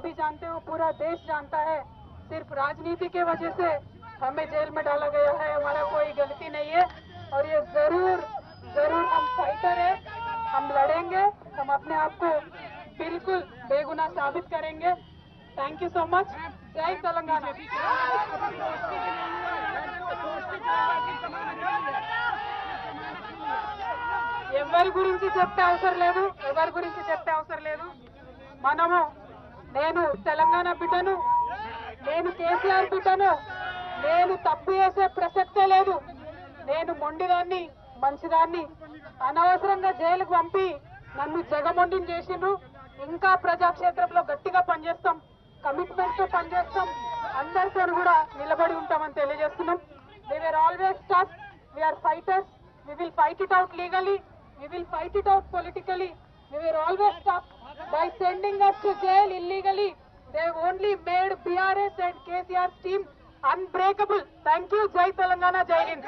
भी जानते हो, पूरा देश जानता है, सिर्फ राजनीति के वजह से हमें जेल में डाला गया है। हमारा कोई गलती नहीं है और ये जरूर जरूर हम फाइटर है, हम लड़ेंगे, हम अपने आप को बिल्कुल बेगुनाह साबित करेंगे। Thank you so much. जय तेलंगाना। ఎవరి గురించి చెప్పే అవసరం లేదు, ఎవరి గురించి చెప్పే అవసరం లేదు. మనము నేను తెలంగాణ బిడ్డను, నేను కేసీఆర్ బిడ్డను, నేను తప్పు చేసే ప్రసక్తే లేదు. నేను మొండిదాన్ని, మంచిదాన్ని. అనవసరంగా జైలుకు పంపి నన్ను జగమొండిని చేసిండ్రు. ఇంకా ప్రజాక్షేత్రంలో గట్టిగా పనిచేస్తాం, కమిట్మెంట్ తో పనిచేస్తాం, అందరితో కూడా నిలబడి ఉంటామని తెలియజేస్తున్నాం. We were always tough, we are fighters, we will fight it out legally, we will fight it out politically. We were always tough. By sending us to jail illegally, they only made BRS and KCR's team unbreakable. Thank you. Jai Telangana, Jai Hind.